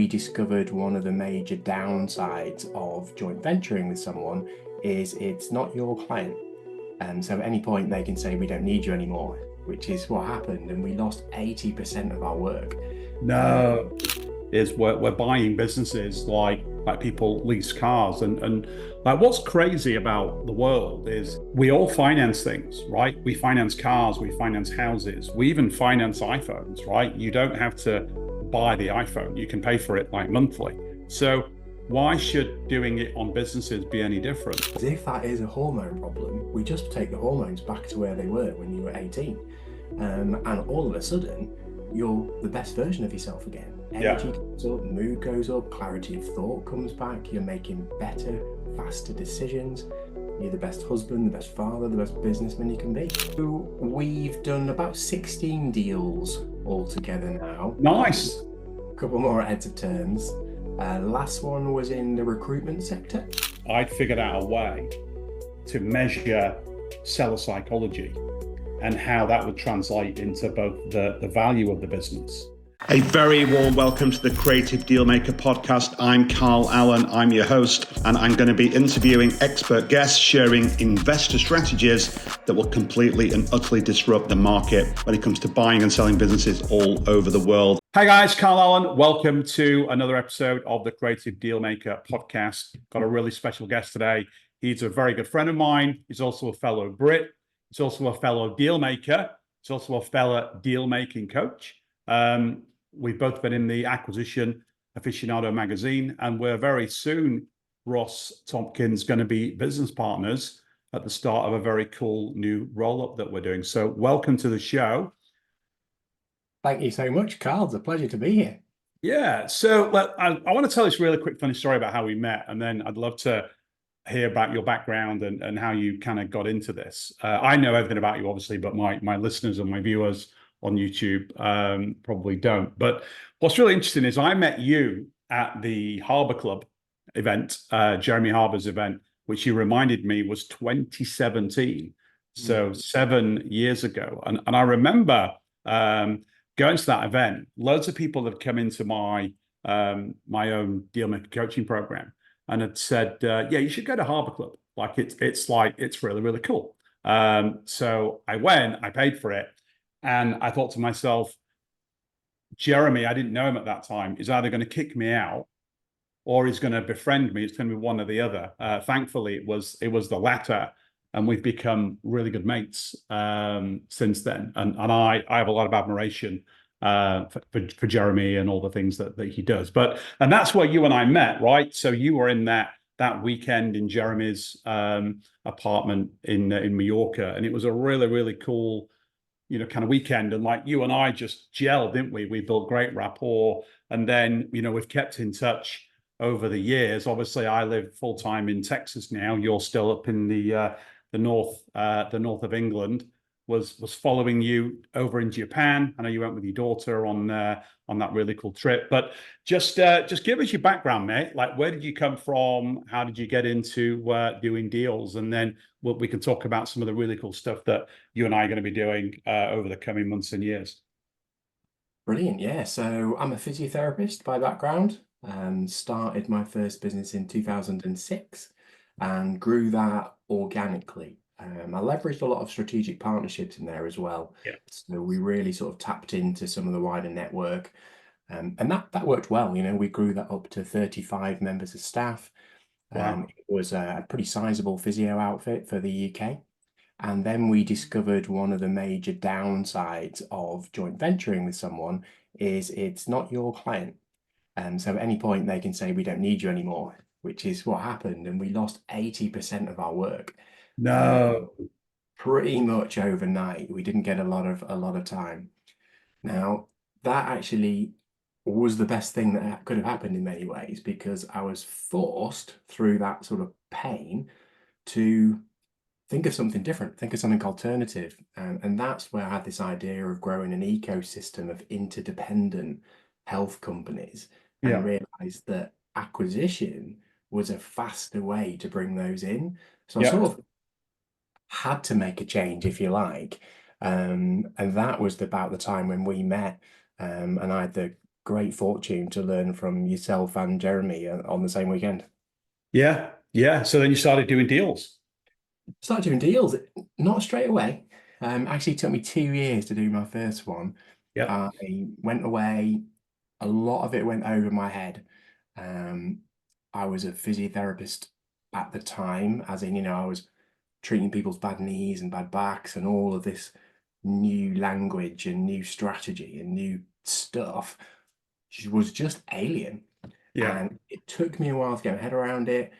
we discovered one of the major downsides of joint venturing with someone is it's not your client. So at any point they can say, we don't need you anymore, which is what happened. And we lost 80% of our work. No, is we're buying businesses like people lease cars and like what's crazy about the world is we all finance things, right? We finance cars, we finance houses, we even finance iPhones, right? You don't have to buy the iPhone, you can pay for it like monthly. So why should doing it on businesses be any different? As if that is a hormone problem, we just take the hormones back to where they were when you were 18. And all of a sudden, you're the best version of yourself again. Energy goes up, mood goes up, clarity of thought comes back, you're making better, faster decisions. You're the best husband, the best father, the best businessman you can be. So we've done about 16 deals altogether now. Nice. A couple more heads of terms. Last one was in the recruitment sector. I'd figured out a way to measure seller psychology and how that would translate into both the value of the business. A very warm welcome to the Creative Dealmaker podcast. I'm Carl Allen, I'm your host, and I'm going to be interviewing expert guests sharing investor strategies that will completely and utterly disrupt the market when it comes to buying and selling businesses all over the world. Hi guys, Carl Allen. Welcome to another episode of the Creative Dealmaker podcast. Got a really special guest today. He's a very good friend of mine. He's also a fellow Brit. He's also a fellow dealmaker. He's also a fellow deal-making coach. We've both been in the Acquisition Aficionado magazine, and we're very soon, Ross Tomkins, going to be business partners at the start of a very cool new roll-up that we're doing. So welcome to the show. Thank you so much, Carl. It's a pleasure to be here. Yeah, so I want to tell this really quick funny story about how we met, and then I'd love to hear about your background and how you kind of got into this. I know everything about you, obviously, but my listeners and my viewers on YouTube probably don't. But what's really interesting is I met you at the Harbour Club event, Jeremy Harbour's event, which you reminded me was 2017. So 7 years ago. And I remember going to that event, loads of people had come into my my own Dealmaker coaching program and had said, yeah, you should go to Harbour Club. Like it's really, really cool. So I went, I paid for it. And I thought to myself, Jeremy, I didn't know him at that time, is either going to kick me out or he's going to befriend me. It's going to be one or the other. Thankfully, it was the latter. And we've become really good mates since then. And I have a lot of admiration for Jeremy and all the things that he does. And that's where you and I met, right? So you were in that weekend in Jeremy's apartment in Mallorca. And it was a really, really cool kind of weekend, and like you and I just gelled, didn't we? We built great rapport, and then we've kept in touch over the years. Obviously, I live full time in Texas now. You're still up in the north of England. Was following you over in Japan. I know you went with your daughter on that really cool trip. But just give us your background, mate. Like, where did you come from? How did you get into doing deals? And then we can talk about some of the really cool stuff that you and I are going to be doing over the coming months and years. Brilliant. Yeah. So I'm a physiotherapist by background. Started my first business in 2006 and grew that organically. I leveraged a lot of strategic partnerships in there as well. Yeah. So we really sort of tapped into some of the wider network. And that worked well. We grew that up to 35 members of staff. Wow. It was a pretty sizable physio outfit for the UK. And then we discovered one of the major downsides of joint venturing with someone is it's not your client. So at any point they can say, we don't need you anymore, which is what happened. And we lost 80% of our work. No. Pretty much overnight. We didn't get a lot of time. Now, that actually was the best thing that could have happened in many ways, because I was forced through that sort of pain to think of something different, think of something alternative. And that's where I had this idea of growing an ecosystem of interdependent health companies, and realized that acquisition was a faster way to bring those in. So I sort of had to make a change, if you like. And that was about the time when we met. And I had the great fortune to learn from yourself and Jeremy on the same weekend. Yeah, yeah. So then you started doing deals. Started doing deals, not straight away. Actually, it took me 2 years to do my first one. Yeah, I went away. A lot of it went over my head. Um, I was a physiotherapist at the time, as in, I was treating people's bad knees and bad backs and all of this new language and new strategy and new stuff was just alien. yeah. And it took me a while to get my head around it.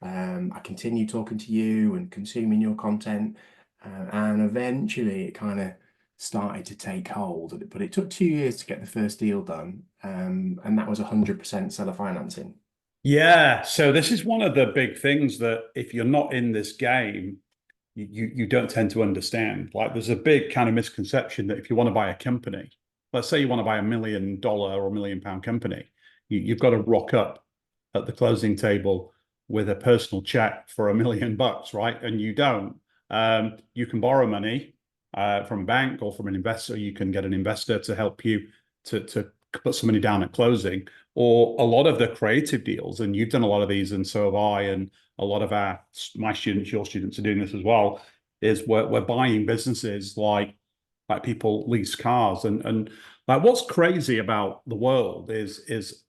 I continued talking to you and consuming your content, and eventually it kind of started to take hold. But it took 2 years to get the first deal done, and that was 100% seller financing. Yeah. So this is one of the big things that if you're not in this game, you don't tend to understand. Like there's a big kind of misconception that if you want to buy a company, let's say you want to buy $1 million or £1 million company, you've got to rock up at the closing table with a personal check for $1 million, right? And you don't. You can borrow money from a bank or from an investor. You can get an investor to help you to put some money down at closing, or a lot of the creative deals. And you've done a lot of these, and so have I, and a lot of my students, your students are doing this as well, is we're buying businesses like people lease cars. And like what's crazy about the world is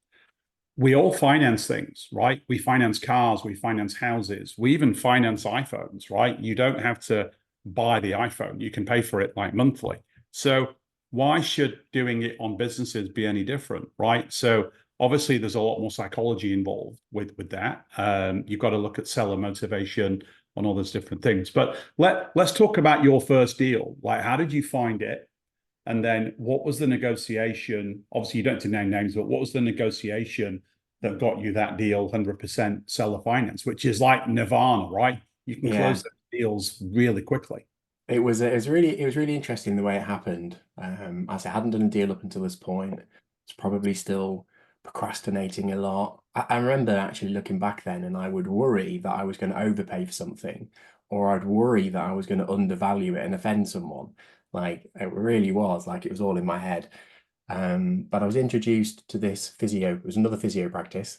we all finance things, right? We finance cars, we finance houses, we even finance iPhones, right? You don't have to buy the iPhone, you can pay for it like monthly. So why should doing it on businesses be any different, right? So obviously there's a lot more psychology involved with that. You've got to look at seller motivation and all those different things. But let's talk about your first deal. Like, how did you find it? And then what was the negotiation? Obviously, you don't have to name names, but what was the negotiation that got you that deal 100% seller finance, which is like nirvana, right? You can Yeah, close those deals really quickly. it was really interesting the way it happened. As I hadn't done a deal up until this point, it's probably still procrastinating a lot. I remember actually looking back then, and I would worry that I was going to overpay for something, or I'd worry that I was going to undervalue it and offend someone. Like it really was like it was all in my head. But I was introduced to this physio. It was another physio practice.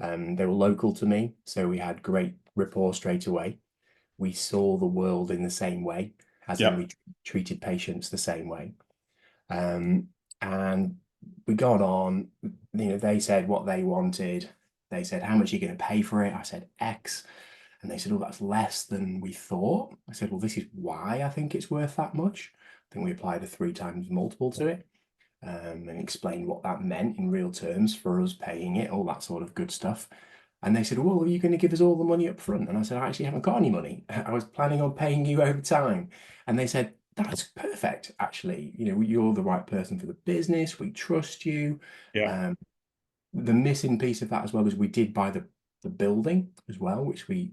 They were local to me, so we had great rapport straight away. We saw the world in the same way, as in Yeah. we treated patients the same way. And we got on, they said what they wanted. They said, how much are you going to pay for it? I said, X. And they said, oh, that's less than we thought. I said, well, this is why I think it's worth that much. I think we applied a 3 times multiple to it, and explained what that meant in real terms for us paying it, all that sort of good stuff. And they said, well, are you going to give us all the money up front? And I said, I actually haven't got any money. I was planning on paying you over time. And they said, that's perfect, actually. You're the right person for the business. We trust you. Yeah. The missing piece of that as well is we did buy the building as well, which we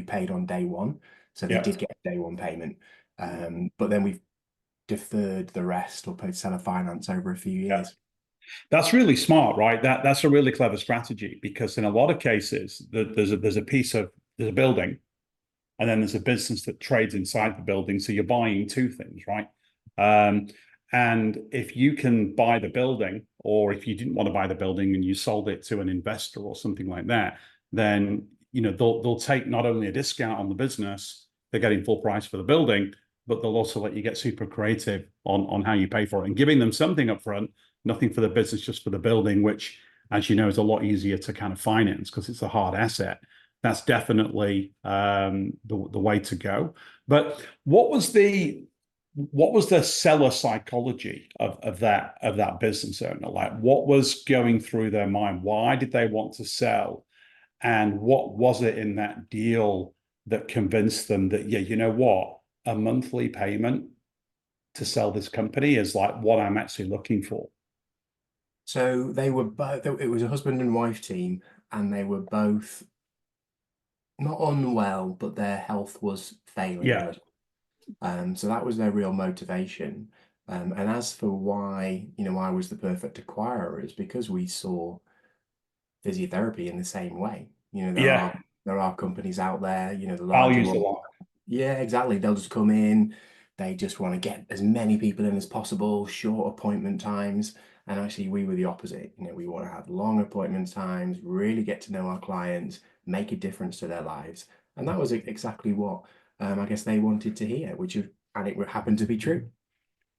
paid on day one. So they Yeah. did get a day one payment. But then we've deferred the rest or paid seller finance over a few Yeah. years. That's really smart, right? That's a really clever strategy, because in a lot of cases, there's a building, and then there's a business that trades inside the building. So you're buying two things, right? And if you can buy the building, or if you didn't want to buy the building and you sold it to an investor or something like that, then they'll take not only a discount on the business, they're getting full price for the building, but they'll also let you get super creative on how you pay for it, and giving them something up front, nothing for the business, just for the building, which, as you know, is a lot easier to kind of finance because it's a hard asset. That's definitely the way to go. But what was the seller psychology of that business owner? Like, what was going through their mind? Why did they want to sell? And what was it in that deal that convinced them that, yeah, you know what, a monthly payment to sell this company is like what I'm actually looking for? So they were both, it was a husband and wife team, and they were both not unwell, but their health was failing a Yeah, little. So that was their real motivation. And as for why, I was the perfect acquirer, is because we saw physiotherapy in the same way. There are yeah, there are companies out there, the larger values a ones. lot. Yeah, exactly. They'll just come in. They just want to get as many people in as possible, short appointment times. And actually, we were the opposite. We want to have long appointment times, really get to know our clients, make a difference to their lives. And that was exactly what I guess they wanted to hear, and it happened to be true.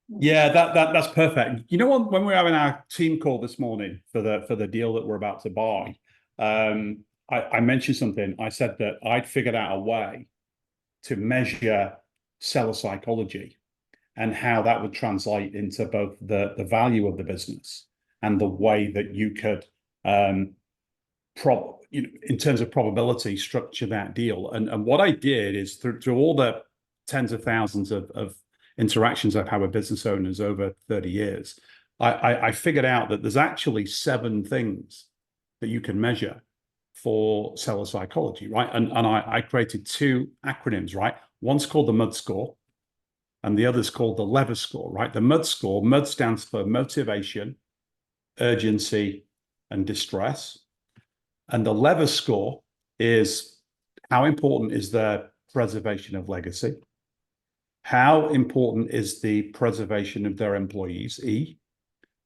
Yeah, that's perfect. You know what? When we were having our team call this morning for the deal that we're about to buy, I mentioned something. I said that I'd figured out a way to measure seller psychology and how that would translate into both the value of the business and the way that you could, in terms of probability, structure that deal. And what I did is through all the tens of thousands of interactions I've had with business owners over 30 years, I figured out that there's actually 7 things that you can measure for seller psychology, right? And I created 2 acronyms, right? One's called the MUD score, and the other's called the lever score, right? The MUD score, MUD stands for motivation, urgency, and distress. And the lever score is how important is the preservation of legacy? How important is the preservation of their employees? E.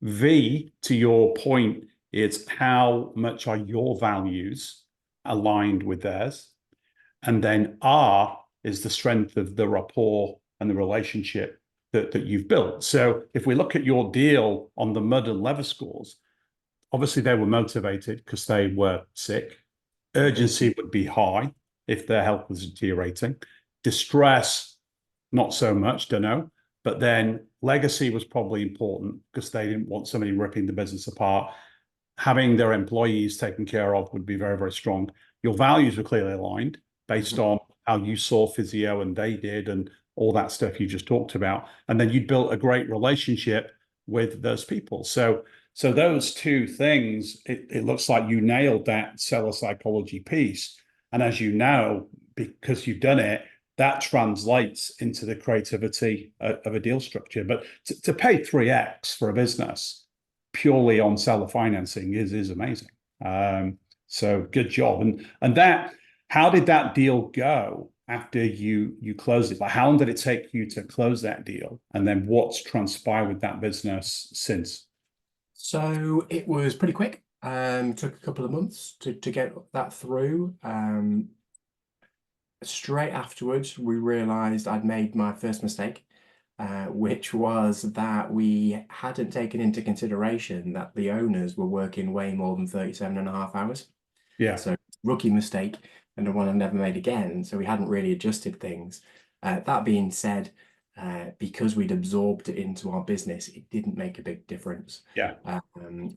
V, to your point, is how much are your values aligned with theirs? And then R is the strength of the rapport and the relationship that you've built. So if we look at your deal on the MUD and lever scores, obviously they were motivated because they were sick. Urgency would be high if their health was deteriorating. Distress, not so much, don't know. But then legacy was probably important because they didn't want somebody ripping the business apart. Having their employees taken care of would be very, very strong. Your values were clearly aligned based on how you saw physio and they did and all that stuff you just talked about. And then you built a great relationship with those people. So those 2 things, it looks like you nailed that seller psychology piece. And as you know, because you've done it, that translates into the creativity of a deal structure. But to pay 3x for a business purely on seller financing is amazing. So good job. And that, how did that deal go after you closed it? Like, how long did it take you to close that deal? And then what's transpired with that business since? So it was pretty quick. Took a couple of months to get that through. Straight afterwards, we realized I'd made my first mistake, which was that we hadn't taken into consideration that the owners were working way more than 37.5 hours. Yeah. So rookie mistake, and the one I've never made again. So we hadn't really adjusted things. That being said, because we'd absorbed it into our business, it didn't make a big difference. Yeah.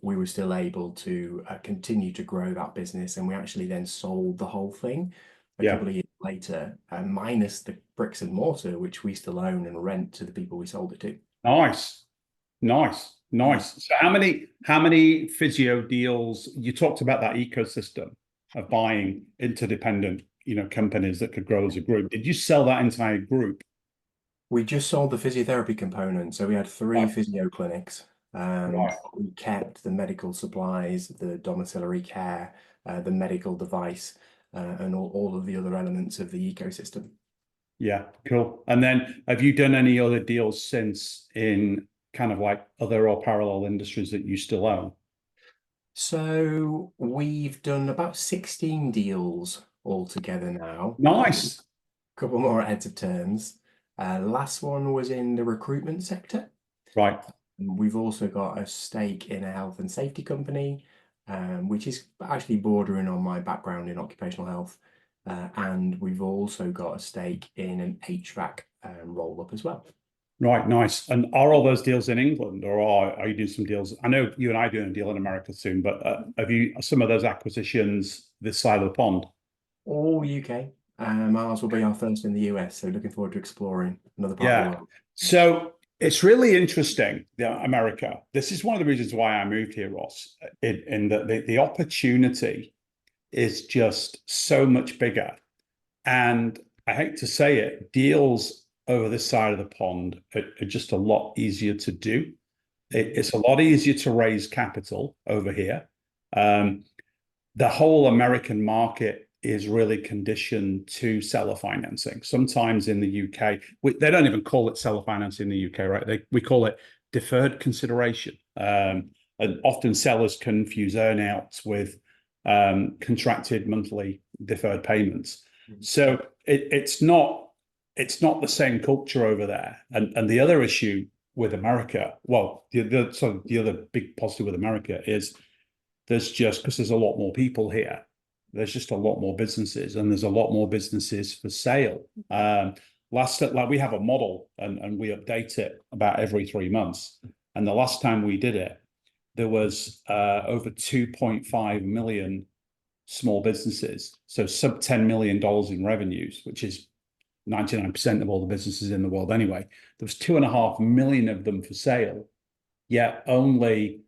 We were still able to continue to grow that business, and we actually then sold the whole thing a couple of years later, minus the bricks and mortar, which we still own and rent to the people we sold it to. Nice. So how many physio deals? You talked about that ecosystem of buying interdependent, companies that could grow as a group. Did you sell that entire group? We just sold the physiotherapy component. So we had 3 physio clinics. We kept the medical supplies, the domiciliary care, the medical device, and all of the other elements of the ecosystem. Yeah, cool. And then have you done any other deals since in kind of like other or parallel industries that you still own? So we've done about 16 deals altogether now. Nice. A couple more heads of terms. Last one was in the recruitment sector. Right. We've also got a stake in a health and safety company, which is actually bordering on my background in occupational health. And we've also got a stake in an HVAC roll-up as well. Right, nice. And are all those deals in England, or are you doing some deals? I know you and I are doing a deal in America soon, but have you some of those acquisitions this side of the pond? All UK. Ours will be our first in the US, so looking forward to exploring another part of the world. So it's really interesting, America. This is one of the reasons why I moved here, Ross, in that the opportunity is just so much bigger. And I hate to say it, deals over this side of the pond are just a lot easier to do. It's a lot easier to raise capital over here. The whole American market is really conditioned to seller financing. Sometimes in the UK, they don't even call it seller financing in the UK, right? We call it deferred consideration. And often sellers confuse earnouts with contracted monthly deferred payments. So it's not the same culture over there. And the other issue with America, well, the other big positive with America is because there's a lot more people here, there's just a lot more businesses, and there's a lot more businesses for sale. Like we have a model, and we update it about every 3 months. And the last time we did it, there was over 2.5 million small businesses, so sub $10 million in revenues, which is 99% of all the businesses in the world anyway. There was 2.5 million of them for sale, yet only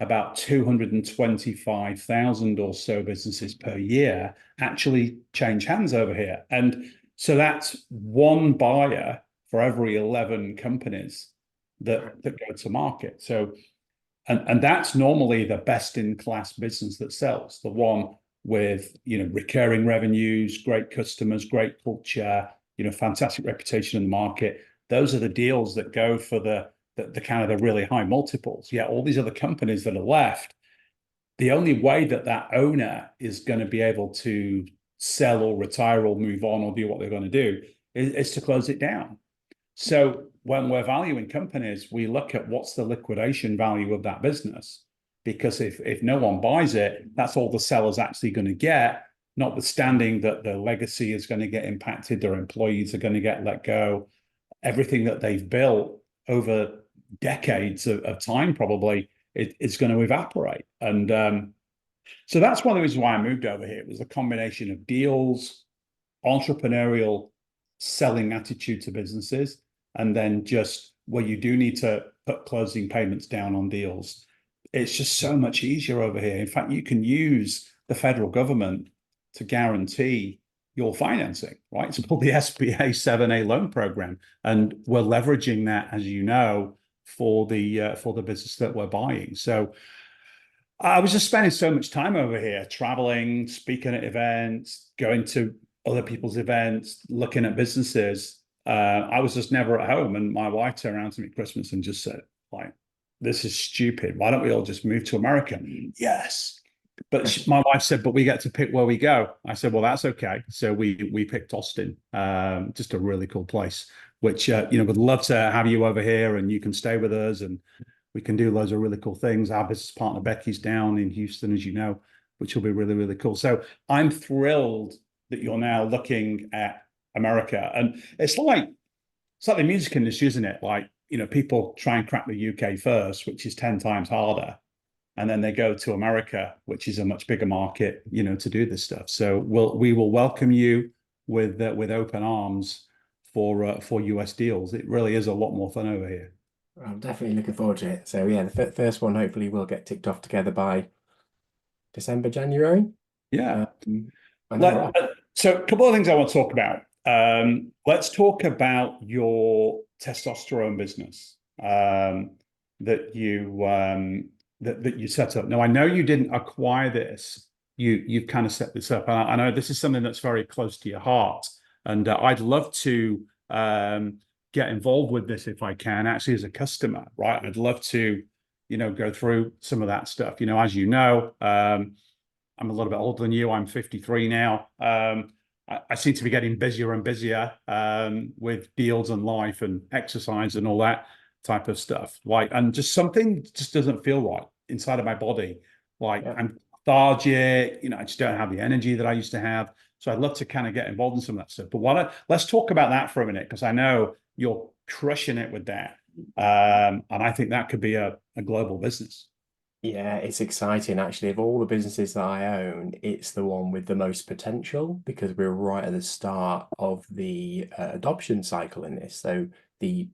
about 225,000 or so businesses per year actually change hands over here. And so that's one buyer for every 11 companies that go to market. So, and that's normally the best in class business that sells, the one with, recurring revenues, great customers, great culture, fantastic reputation in the market. Those are the deals that go for the kind of the really high multiples. Yeah, all these other companies that are left, the only way that owner is going to be able to sell or retire or move on or do what they're going to do is to close it down. So when we're valuing companies, we look at what's the liquidation value of that business, because if no one buys it, that's all the seller's actually going to get, notwithstanding that the legacy is going to get impacted, their employees are going to get let go, everything that they've built over decades of time probably it's going to evaporate. And so that's one of the reasons why I moved over here. It was a combination of deals, entrepreneurial selling attitude to businesses, and then just where you do need to put closing payments down on deals. It's just so much easier over here. In fact, you can use the federal government to guarantee your financing, right? It's called the SBA 7A loan program, and we're leveraging that, as you know, for the business that we're buying. So I was just spending so much time over here, traveling, speaking at events, going to other people's events, looking at businesses. I was just never at home, and my wife turned around to me at Christmas and just said, like, "This is stupid. Why don't we all just move to America?" Yes. But my wife said, "But we get to pick where we go." I said, "Well, that's okay." So we picked Austin, just a really cool place, which, would love to have you over here, and you can stay with us, and we can do loads of really cool things. Our business partner, Becky's down in Houston, as you know, which will be really, really cool. So I'm thrilled that you're now looking at America. And it's like the music industry, isn't it? Like, people try and crack the UK first, which is 10 times harder. And then they go to America, which is a much bigger market, to do this stuff. So we will welcome you with open arms for US deals. It really is a lot more fun over here. I'm definitely looking forward to it. So yeah, the first one hopefully will get ticked off together by December, January. Yeah. So a couple of things I want to talk about. Let's talk about your testosterone business that you set up. Now, I know you didn't acquire this. You've kind of set this up. And I know this is something that's very close to your heart. And I'd love to get involved with this if I can, actually, as a customer, right? I'd love to, go through some of that stuff. As you know, I'm a little bit older than you. I'm 53 now. I seem to be getting busier and busier with deals and life and exercise and all that type of stuff. And just something just doesn't feel right inside of my body. I'm lethargic, I just don't have the energy that I used to have. So I'd love to kind of get involved in some of that stuff. But let's talk about that for a minute, because I know you're crushing it with that. And I think that could be a global business. yeah, it's exciting actually. Of all the businesses that I own, it's the one with the most potential, because we're right at the start of the adoption cycle in this. So the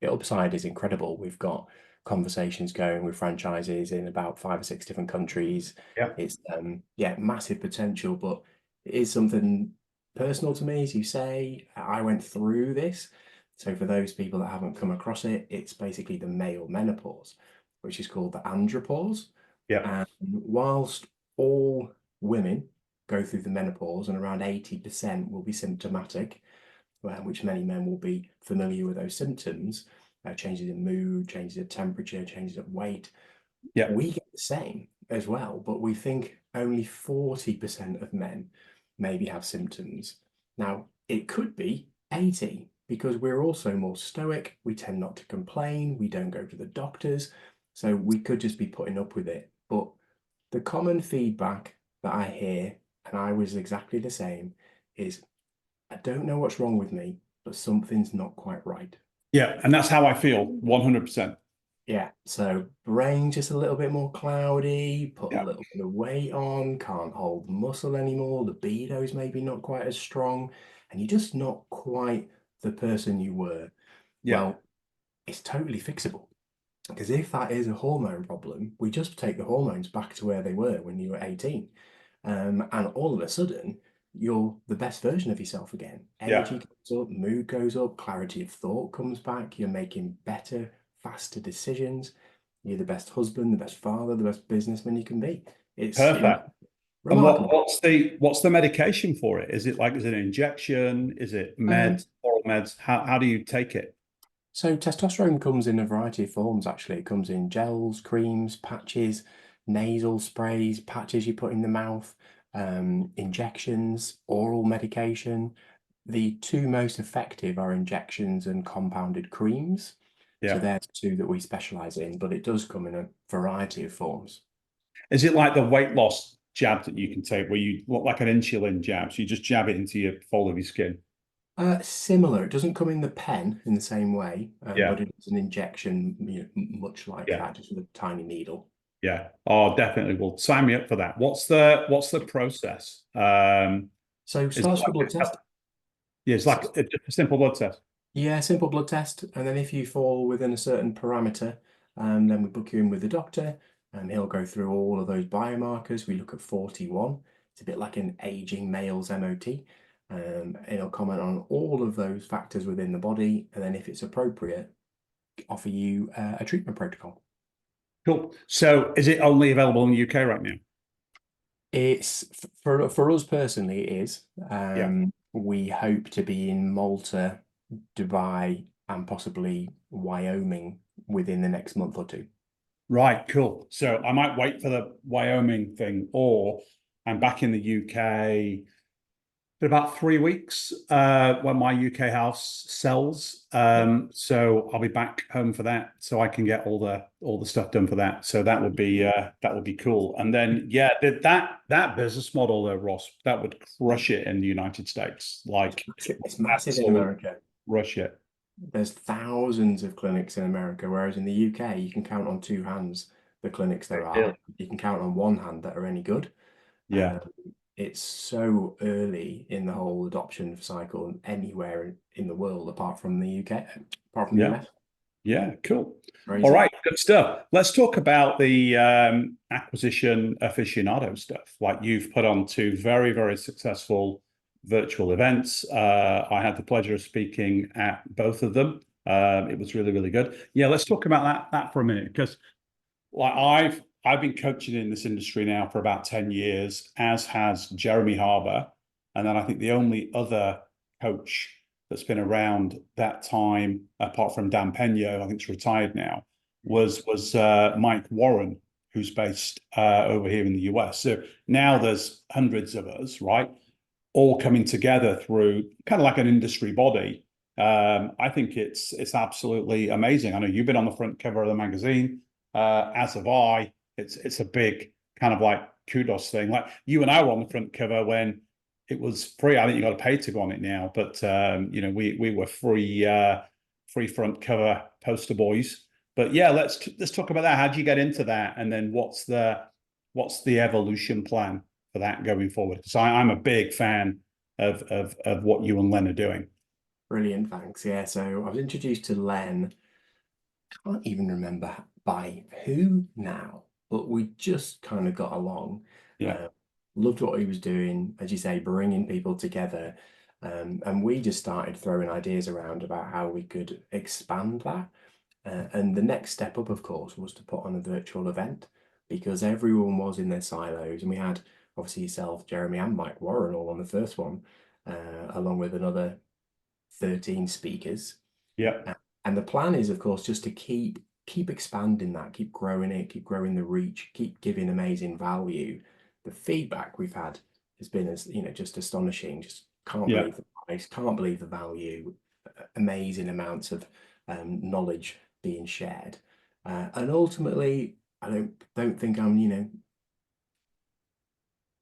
upside is incredible. We've got conversations going with franchises in about 5 or 6 different countries. Yeah. It's massive potential, but it is something personal to me, as you say. I went through this. So for those people that haven't come across it, it's basically the male menopause, which is called the andropause. Yeah. And whilst all women go through the menopause, and around 80% will be symptomatic, which many men will be familiar with those symptoms, changes in mood, changes in temperature, changes in weight. Yeah. We get the same as well, but we think only 40% of men maybe have symptoms. Now, it could be 80 because we're also more stoic. We tend not to complain. We don't go to the doctors. So we could just be putting up with it. But the common feedback that I hear, and I was exactly the same, is I don't know what's wrong with me, but something's not quite right. Yeah. And that's how I feel 100%. Yeah, so brain just a little bit more cloudy, put a Yeah. little bit of weight on, can't hold muscle anymore, libido's maybe not quite as strong, and you're just not quite the person you were. Yeah. Well, it's totally fixable. Because if that is a hormone problem, we just take the hormones back to where they were when you were 18. And all of a sudden, you're the best version of yourself again. Energy goes up, mood goes up, clarity of thought comes back, you're making better, faster decisions. You're the best husband, the best father, the best businessman you can be. It's Perfect. And remarkable. what's the medication for it? Is it an injection? Is it meds, oral meds? How do you take it? So testosterone comes in a variety of forms, actually. It comes in gels, creams, patches, nasal sprays, patches you put in the mouth, injections, oral medication. The two most effective are injections and compounded creams. So Yeah. they're the two that we specialize in, but it does come in a variety of forms. Is it like the weight loss jab that you can take where you look like an insulin jab? So you just jab it into your fold of your skin? Similar. It doesn't come in the pen in the same way, Yeah. but it's an injection, much like Yeah. that, just with a tiny needle. Yeah. Oh, definitely. Well, sign me up for that. What's the process? So it Is it starts with a blood test. yeah, it's like a simple blood test. Yeah, simple blood test, and then if you fall within a certain parameter, then we book you in with the doctor, and he'll go through all of those biomarkers. We look at 41. It's a bit like an aging male's MOT. He'll comment on all of those factors within the body, and then if it's appropriate, offer you a treatment protocol. Cool. So is it only available in the UK right now? It's for us personally, it is. Yeah. We hope to be in Malta, Dubai, and possibly Wyoming within the next month or two. Right, cool. So I might wait for the Wyoming thing, or I'm back in the UK in about 3 weeks when my UK house sells. So I'll be back home for that, so I can get all the stuff done for that. So that would be cool. And then yeah, that business model though, Ross, that would crush it in the United States. Like It's massive in America. Rush it. There's thousands of clinics in America, whereas in the UK, you can count on two hands the clinics there are. You can count on one hand that are any good. Yeah. It's so early in the whole adoption cycle anywhere in the world, apart from the UK, apart from the US. Yeah, cool. Crazy. All right, good stuff. Let's talk about the acquisition aficionado stuff. Like you've put on two very, very successful virtual events. I had the pleasure of speaking at both of them. It was really, really good. Yeah, let's talk about that for a minute, because like I've been coaching in this industry now for about 10 years, as has Jeremy Harbour. And then I think the only other coach that's been around that time, apart from Dan Peña, I think it's retired now, was Mike Warren, who's based over here in the US. So now there's hundreds of us, right, all coming together through kind of like an industry body. I think it's absolutely amazing. I know you've been on the front cover of the magazine, as have I. It's a big kind of like kudos thing. Like you and I were on the front cover when it was free. I think you got to pay to go on it now, but we were free front cover poster boys. But yeah, let's talk about that. How do you get into that, and then what's the evolution plan for that going forward? Because I'm a big fan of what you and Len are doing. Brilliant, thanks. Yeah, so I was introduced to Len. Can't even remember by who now, but we just kind of got along. Yeah. Loved what he was doing, as you say, bringing people together. And we just started throwing ideas around about how we could expand that. And the next step up, of course, was to put on a virtual event, because everyone was in their silos. And we had, obviously, yourself, Jeremy, and Mike Warren all on the first one, along with another 13 speakers. Yeah. And the plan is, of course, just to keep expanding that, keep growing it, keep growing the reach, keep giving amazing value. The feedback we've had has been, as you know, just astonishing. Just can't believe the price, can't believe the value, amazing amounts of knowledge being shared. And ultimately, I don't think I'm,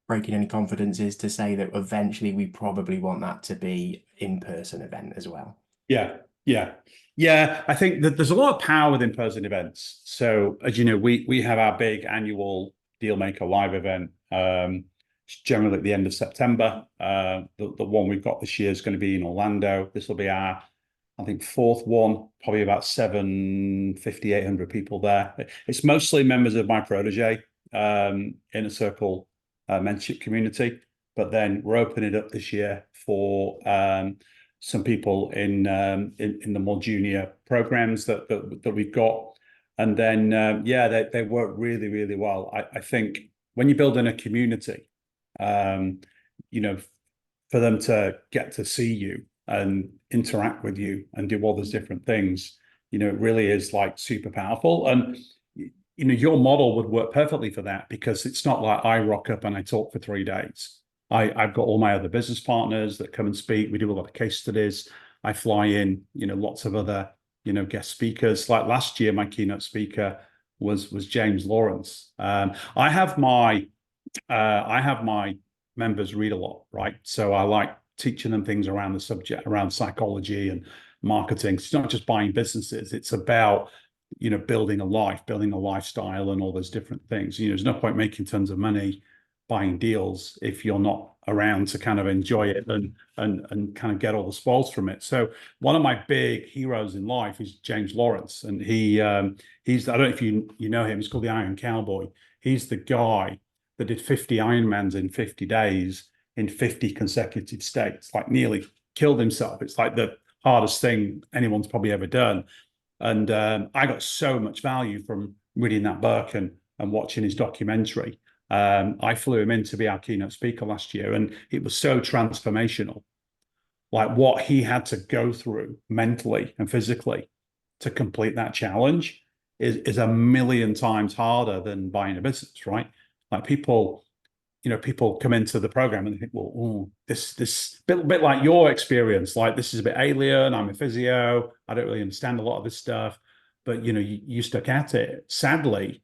breaking any confidences to say that eventually we probably want that to be in-person event as well. Yeah, yeah, yeah. I think that there's a lot of power with in-person events. So as you know, we have our big annual Dealmaker live event. It's generally at the end of September. The one we've got this year is going to be in Orlando. This will be our, I think, fourth one, probably about 750, 800 people there. It's mostly members of my protege inner circle mentorship community. But then we're opening it up this year for some people in the more junior programs that we've got. And then, they work really, really well. I think when you're building a community, for them to get to see you and interact with you and do all those different things, it really is like super powerful. And your model would work perfectly for that, because it's not like I rock up and I talk for 3 days. I've got all my other business partners that come and speak. We do a lot of case studies. I fly in, lots of other, guest speakers. Like last year, my keynote speaker was James Lawrence. I have my members read a lot, right? So I like teaching them things around the subject, around psychology and marketing. It's not just buying businesses. It's about, building a life, building a lifestyle and all those different things. There's no point making tons of money buying deals if you're not around to kind of enjoy it and kind of get all the spoils from it. So one of my big heroes in life is James Lawrence, and he's, I don't know if you know him. He's called the Iron Cowboy. He's the guy that did 50 Ironmans in 50 days in 50 consecutive states, like nearly killed himself. It's like the hardest thing anyone's probably ever done. And I got so much value from reading that book and watching his documentary. I flew him in to be our keynote speaker last year, and it was so transformational. Like what he had to go through mentally and physically to complete that challenge is a million times harder than buying a business, right? Like people come into the program and they think, well, this bit like your experience, like this is a bit alien. I'm a physio. I don't really understand a lot of this stuff, but you stuck at it. Sadly,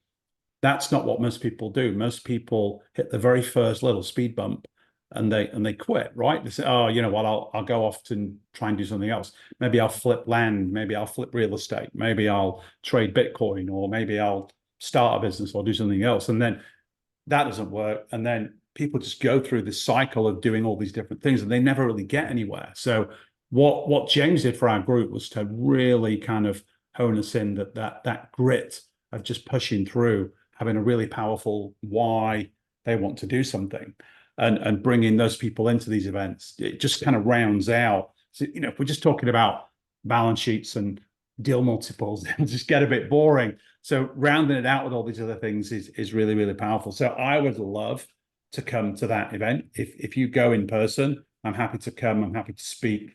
that's not what most people do. Most people hit the very first little speed bump and they quit, right? They say, oh, you know what, I'll go off to try and do something else. Maybe I'll flip land, maybe I'll flip real estate, maybe I'll trade Bitcoin, or maybe I'll start a business or do something else. And then that doesn't work. And then people just go through this cycle of doing all these different things and they never really get anywhere. So what James did for our group was to really kind of hone us in that grit of just pushing through, having a really powerful why they want to do something, and bringing those people into these events. It just kind of rounds out. So, if we're just talking about balance sheets and deal multiples, it'll just get a bit boring. So rounding it out with all these other things is really, really powerful. So I would love to come to that event. If you go in person, I'm happy to come. I'm happy to speak.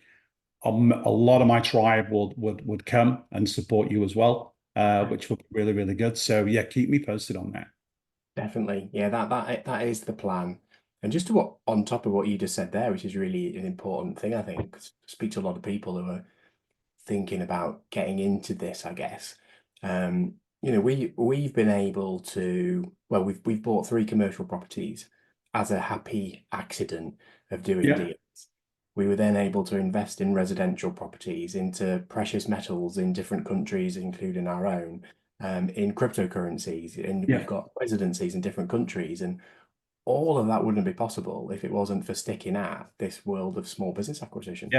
A lot of my tribe would come and support you as well, which would be really, really good. So yeah, keep me posted on that. Definitely. Yeah, that is the plan. And just on top of what you just said there, which is really an important thing, I think, 'cause I speak to a lot of people who are thinking about getting into this, I guess. We've been able to, well, we've bought 3 commercial properties as a happy accident of doing deals. We were then able to invest in residential properties, into precious metals in different countries, including our own, in cryptocurrencies, and we've got residencies in different countries. And all of that wouldn't be possible if it wasn't for sticking at this world of small business acquisition.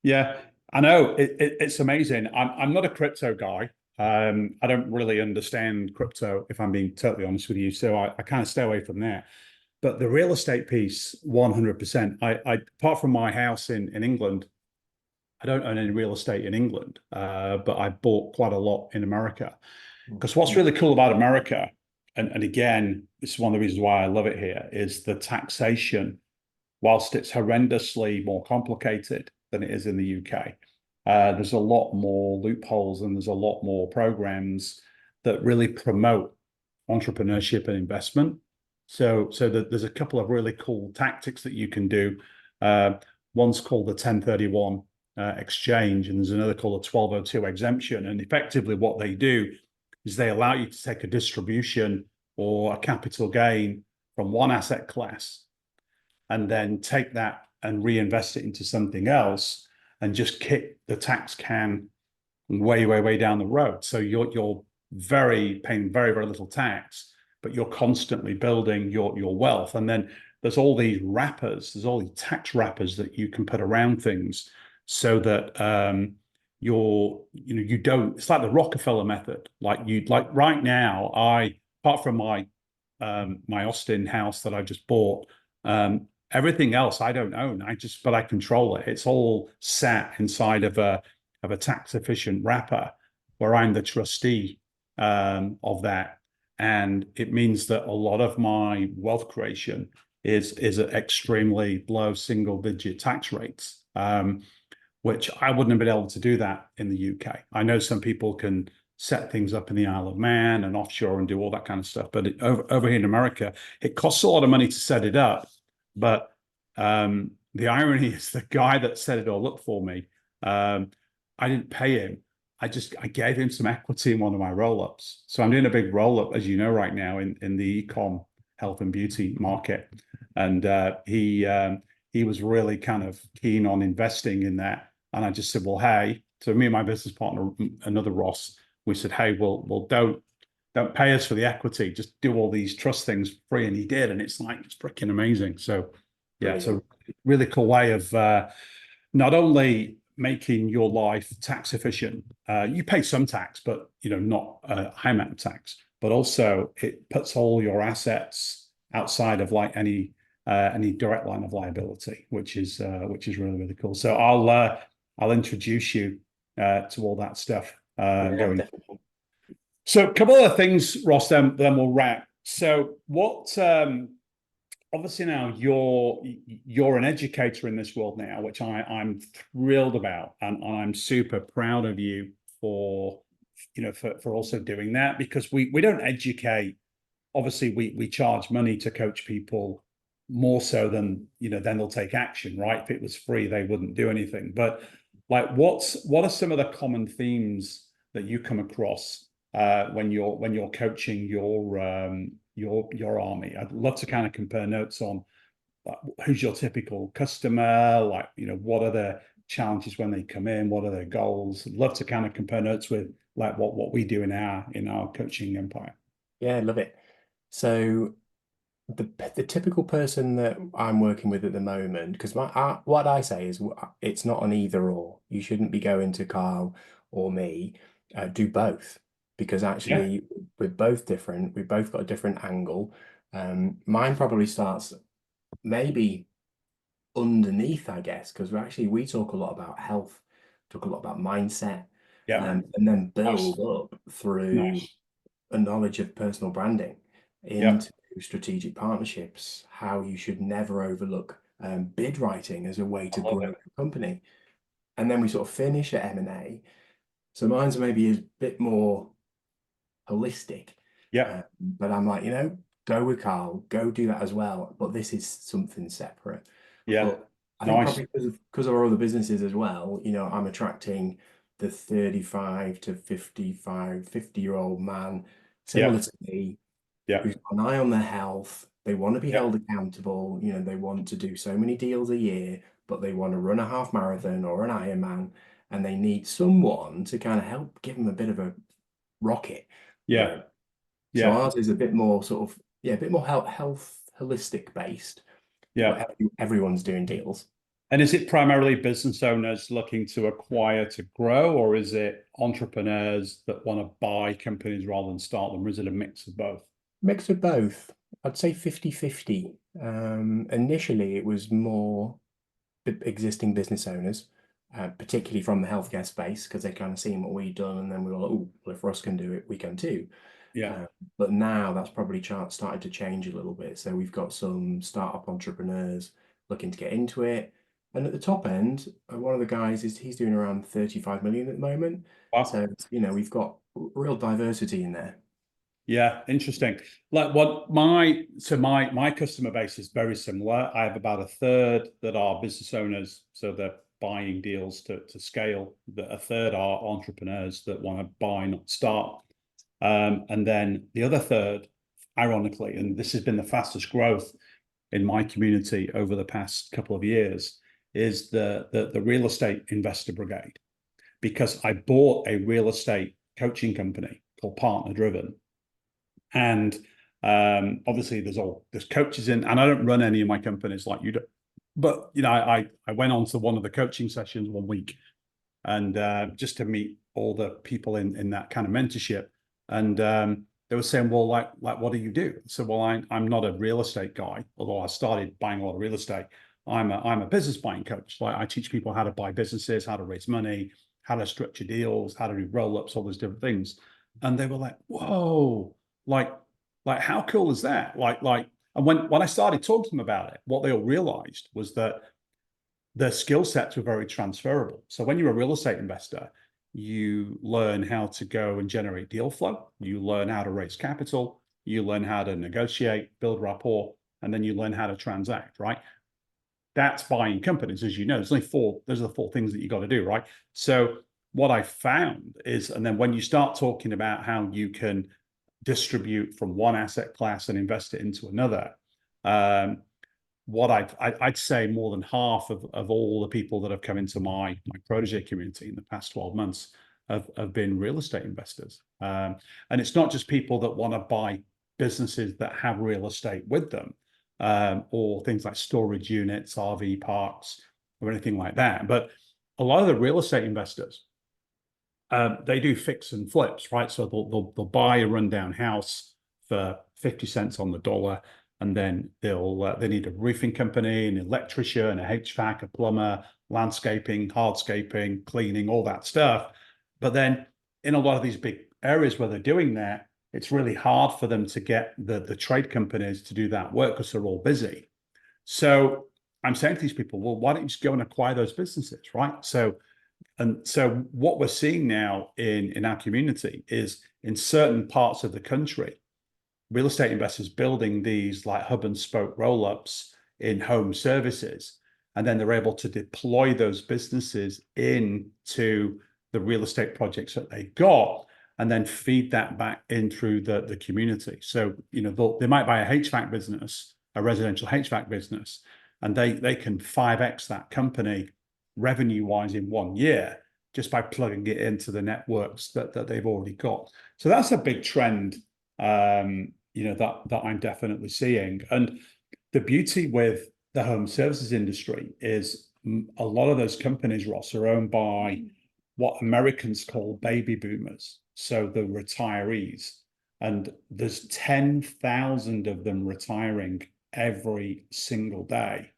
Yeah, I know. It's amazing. I'm not a crypto guy. I don't really understand crypto, if I'm being totally honest with you. So I kind of stay away from that. But the real estate piece, 100%. I apart from my house in England, I don't own any real estate in England, but I bought quite a lot in America. Because what's really cool about America, and again, this is one of the reasons why I love it here, is the taxation. Whilst it's horrendously more complicated than it is in the UK, there's a lot more loopholes and there's a lot more programs that really promote entrepreneurship and investment. So there's a couple of really cool tactics that you can do. One's called the 1031 exchange, and there's another called a 1202 exemption. And effectively what they do is they allow you to take a distribution or a capital gain from one asset class and then take that and reinvest it into something else and just kick the tax can way, way, way down the road. So you're paying very, very little tax, but you're constantly building your wealth. And then there's all these wrappers, there's all these tax wrappers that you can put around things so that you don't, it's like the Rockefeller method. Like right now, apart from my Austin house that I just bought, everything else I don't own. But I control it. It's all sat inside of a tax efficient wrapper where I'm the trustee of that. And it means that a lot of my wealth creation is at extremely low single digit tax rates, which I wouldn't have been able to do that in the UK. I know some people can set things up in the Isle of Man and offshore and do all that kind of stuff. But over here in America, it costs a lot of money to set it up. But the irony is the guy that set it all up for me, I didn't pay him. I gave him some equity in one of my roll-ups. So I'm doing a big roll-up, as you know, right now in the e-com health and beauty market. And he was really kind of keen on investing in that. And I just said, well, hey, so me and my business partner, another Ross, we said, hey, well don't pay us for the equity, just do all these trust things free. And he did. And it's freaking amazing. So yeah, it's a really cool way of not only making your life tax efficient. You pay some tax, but not a high amount of tax, but also it puts all your assets outside of like any direct line of liability, which is really, really cool. So I'll introduce you to all that stuff going. Definitely. So a couple of things, Ross, then we'll wrap. So what obviously now you're an educator in this world now, which I'm thrilled about, and I'm super proud of you for also doing that, because we don't educate. Obviously, we charge money to coach people more so than then they'll take action, right? If it was free, they wouldn't do anything. But like, what are some of the common themes that you come across when you're coaching your army? I'd love to kind of compare notes on who's your typical customer, like what are the challenges when they come in, what are their goals. I'd love to kind of compare notes with like what we do in our coaching empire. Yeah, I love it. So the typical person that I'm working with at the moment, because what I say is it's not an either or. You shouldn't be going to Carl or me. Do both, because actually we're both different. We've both got a different angle. Mine probably starts maybe underneath, I guess, because we talk a lot about health, talk a lot about mindset, and then build up through a knowledge of personal branding into strategic partnerships, how you should never overlook bid writing as a way to grow a company. And then we sort of finish at M&A. So mine's maybe a bit more holistic. But I'm like, go with Carl, go do that as well. But this is something separate. But I think probably because of our other businesses as well, I'm attracting the 35 to 50-year-old man, similar to me, who's got an eye on their health. They want to be held accountable. They want to do so many deals a year, but they want to run a half marathon or an Ironman, and they need someone to kind of help give them a bit of a rocket. So ours is a bit more sort of, a bit more health holistic based. But everyone's doing deals. And is it primarily business owners looking to acquire to grow, or is it entrepreneurs that want to buy companies rather than start them? Or is it a mix of both? Mix of both. I'd say 50-50. Initially, it was more existing business owners, particularly from the healthcare space, because they kind of seen what we'd done, and then we were like, oh, well, if Ross can do it, we can too. But now that's probably started to change a little bit. So we've got some startup entrepreneurs looking to get into it. And at the top end, one of the guys he's doing around 35 million at the moment. Wow. So, we've got real diversity in there. Yeah, interesting. Like what my customer base is very similar. I have about a third that are business owners, so they're buying deals to scale. A third are entrepreneurs that want to buy, not start. And then the other third, ironically, and this has been the fastest growth in my community over the past couple of years, is the real estate investor brigade. Because I bought a real estate coaching company called Partner Driven. And obviously there's coaches in, and I don't run any of my companies like you do. But I went on to one of the coaching sessions one week, and just to meet all the people in that kind of mentorship. And they were saying, well, like what do you do? So, well, I'm not a real estate guy, although I started buying a lot of real estate. I'm a business buying coach. Like I teach people how to buy businesses, how to raise money, how to structure deals, how to do roll-ups, all those different things. And they were like, whoa, like how cool is that? And when I started talking to them about it, what they all realized was that their skill sets were very transferable. So when you're a real estate investor, you learn how to go and generate deal flow. You learn how to raise capital. You learn how to negotiate, build rapport, and then you learn how to transact, right? That's buying companies, as you know. There's only four. Those are the four things that you got to do, right? So what I found is, and then when you start talking about how you can distribute from one asset class and invest it into another, what I'd say more than half of all the people that have come into my protege community in the past 12 months have been real estate investors. And it's not just people that want to buy businesses that have real estate with them, or things like storage units, RV parks, or anything like that. But a lot of the real estate investors, they do fix and flips, right? So they'll buy a rundown house for 50 cents on the dollar, and then they need a roofing company, an electrician, a HVAC, a plumber, landscaping, hardscaping, cleaning, all that stuff. But then in a lot of these big areas where they're doing that, it's really hard for them to get the trade companies to do that work because they're all busy. So I'm saying to these people, well, why don't you just go and acquire those businesses, right? So what we're seeing now in our community is in certain parts of the country, real estate investors building these like hub and spoke roll-ups in home services, and then they're able to deploy those businesses into the real estate projects that they got, and then feed that back in through the community. So they might buy a HVAC business, a residential HVAC business, and they can 5x that company revenue wise in 1 year just by plugging it into the networks that they've already got. So that's a big trend that I'm definitely seeing. And the beauty with the home services industry is a lot of those companies, Ross, are owned by what Americans call baby boomers, so the retirees. And there's 10,000 of them retiring every single day.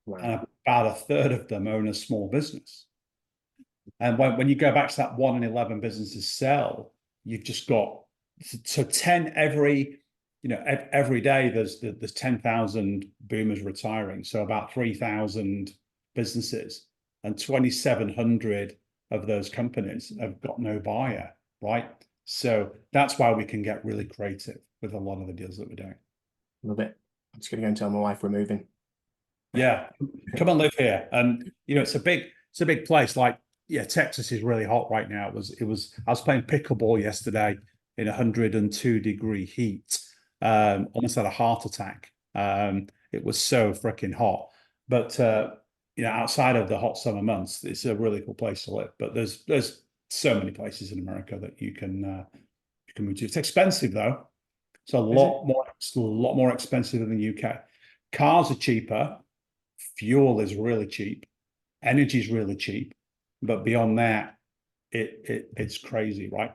Wow. And about a third of them own a small business. And when you go back to that 1 in 11 businesses sell, you've just got 10 every day. There's 10,000 boomers retiring, so about 3,000 businesses, and 2,700 of those companies have got no buyer, right? So that's why we can get really creative with a lot of the deals that we're doing. Love it. I'm just going to go and tell my wife we're moving. Yeah, come and live here. And it's a big place. Like, yeah, Texas is really hot right now. I was playing pickleball yesterday in 102-degree heat. Almost had a heart attack. It was so freaking hot. But outside of the hot summer months, it's a really cool place to live. But there's so many places in America that you can move to. It's expensive though. It's a lot more expensive than the UK. Cars are cheaper. Fuel is really cheap. Energy is really cheap. But beyond that, it's crazy, right?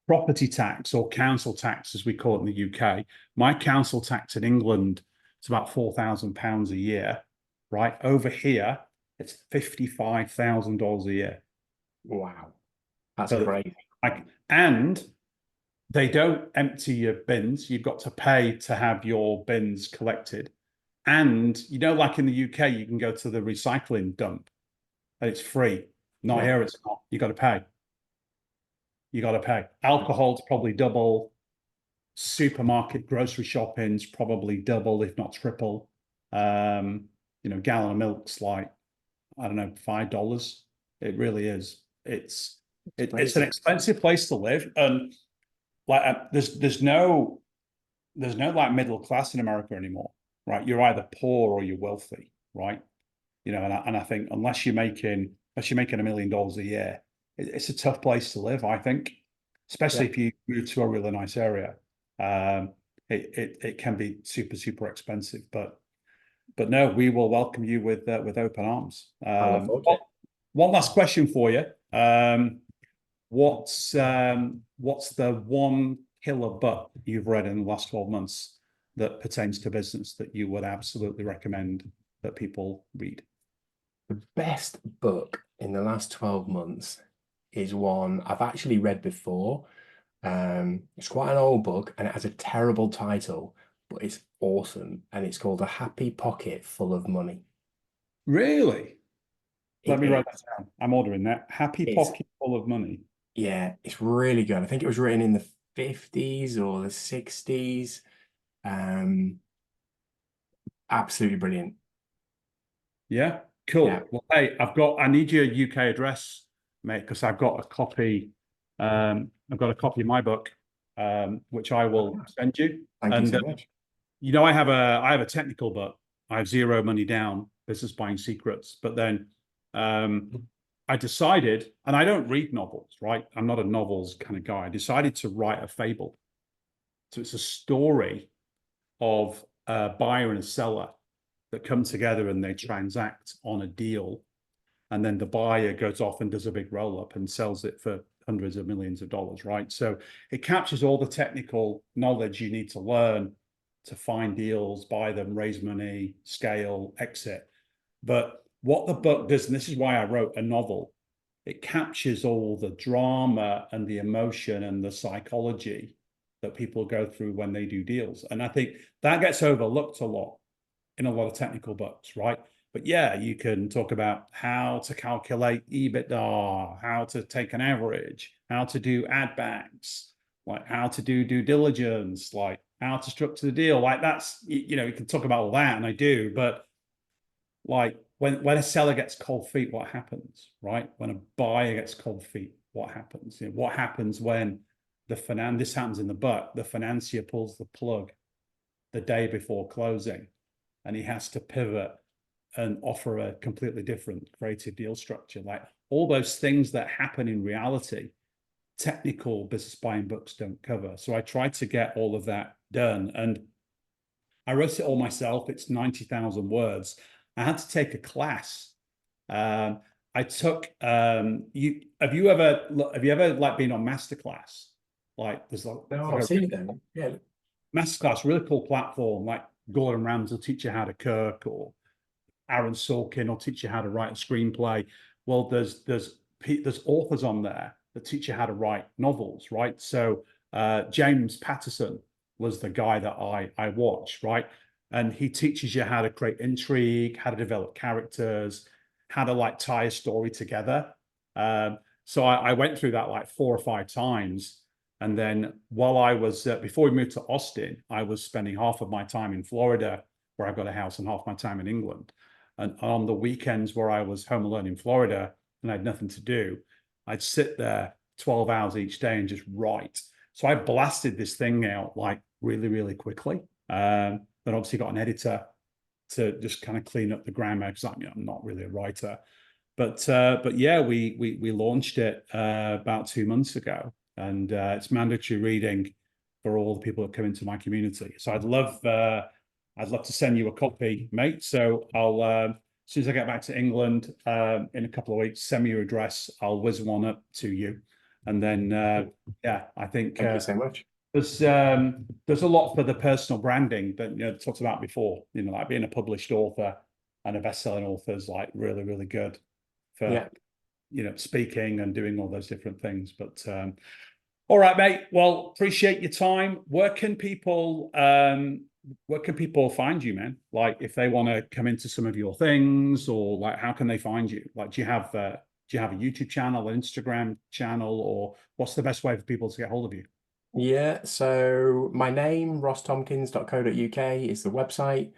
Property tax, or council tax, as we call it in the UK. My council tax in England is about £4,000 a year, right? Over here, it's $55,000 a year. Wow, that's crazy. And they don't empty your bins. You've got to pay to have your bins collected. And, like in the UK, you can go to the recycling dump and it's free. Not here, it's not. You got to pay. You got to pay. Alcohol's probably double. Supermarket grocery shopping's probably double, if not triple. Gallon of milk's like, I don't know, $5. It really is. It's an expensive place to live, and like there's no like middle class in America anymore, right? You're either poor or you're wealthy, right? And I think unless you're making $1 million a year, it's a tough place to live, I think, especially if you move to a really nice area. It can be super, super expensive, but no, we will welcome you with open arms. One last question for you. What's the one killer book you've read in the last 12 months that pertains to business that you would absolutely recommend that people read? The best book in the last 12 months is one I've actually read before. It's quite an old book and it has a terrible title, but it's awesome. And it's called A Happy Pocket Full of Money. Really? Let me write that down. I'm ordering that. Happy Pocket Full of Money. Yeah, it's really good. I think it was written in the 50s or the 60s. Absolutely brilliant. Yeah, cool. Yeah. Well, hey, I need your UK address, mate, because I've got a copy. I've got a copy of my book, which I will send you. Thank you so much. I have a technical book. I have Zero Money Down, Business Buying Secrets. But then I decided, and I don't read novels, right? I'm not a novels kind of guy. I decided to write a fable. So it's a story of a buyer and a seller that come together and they transact on a deal. And then the buyer goes off and does a big roll up and sells it for hundreds of millions of dollars, right? So it captures all the technical knowledge you need to learn to find deals, buy them, raise money, scale, exit. But what the book does, and this is why I wrote a novel, it captures all the drama and the emotion and the psychology that people go through when they do deals. And I think that gets overlooked a lot in a lot of technical books, right? But yeah, you can talk about how to calculate EBITDA, how to take an average, how to do add backs, like how to do due diligence, like how to structure the deal. Like that's, you can talk about all that, and I do, but like when a seller gets cold feet, what happens, right? When a buyer gets cold feet, what happens? What happens when this happens in the book, the financier pulls the plug the day before closing and he has to pivot and offer a completely different creative deal structure. Like all those things that happen in reality, technical business buying books don't cover. So I tried to get all of that done, and I wrote it all myself. It's 90,000 words. I had to take a class. I took have you ever like been on masterclass? Like there's like, no, I've seen them. Yeah. Masterclass, really cool platform. Like Gordon Ramsay will teach you how to cook, or Aaron Sorkin will teach you how to write a screenplay. Well, there's authors on there that teach you how to write novels, right? So James Patterson was the guy that I watched, right? And he teaches you how to create intrigue, how to develop characters, how to like tie a story together. So I went through that like 4 or 5 times. And then while I was, before we moved to Austin, I was spending half of my time in Florida, where I've got a house, and half my time in England. And on the weekends where I was home alone in Florida and I had nothing to do, I'd sit there 12 hours each day and just write. So I blasted this thing out like really, really quickly. Then obviously got an editor to just kind of clean up the grammar, because I'm not really a writer. But yeah, we launched it about 2 months ago, and it's mandatory reading for all the people that come into my community. So I'd love to send you a copy, mate. So I'll as soon as I get back to England in a couple of weeks, send me your address. I'll whiz one up to you, and then yeah, I think thank you so much. There's a lot for the personal branding that talked about before. Like being a published author and a best-selling author is like really, really good for speaking and doing all those different things. But all right, mate. Well, appreciate your time. Where can people where can people find you, man? Like, if they want to come into some of your things, or like, how can they find you? Like, do you have a YouTube channel, an Instagram channel, or what's the best way for people to get hold of you? Yeah, so my name, rosstomkins.co.uk, is the website.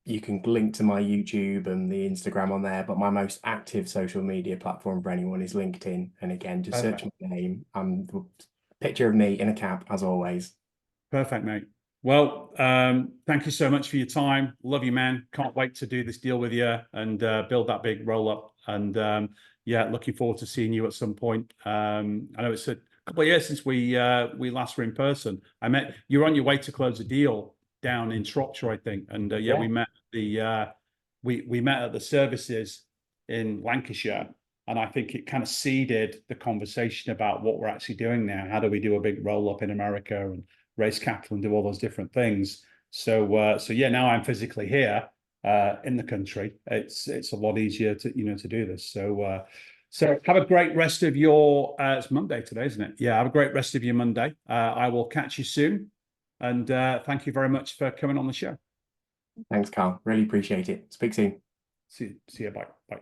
You can link to my YouTube and the Instagram on there, but my most active social media platform for anyone is LinkedIn. And again, just search Perfect. my name. I'm the picture of me in a cap, as always. Perfect, mate. Well, thank you so much for your time. Love you, man. Can't wait to do this deal with you and build that big roll up. And yeah, looking forward to seeing you at some point. I know it's a couple of years since we last were in person. I met you were on your way to close a deal down in Shropshire, I think. And yeah, we met we met at the services in Lancashire. And I think it kind of seeded the conversation about what we're actually doing now. How do we do a big roll up in America and raise capital and do all those different things? So yeah, now I'm physically here in the country. It's a lot easier to to do this. So have a great rest of your. It's Monday today, isn't it? Yeah, have a great rest of your Monday. I will catch you soon, and thank you very much for coming on the show. Thanks, Carl. Really appreciate it. Speak soon. See you. Bye. Bye.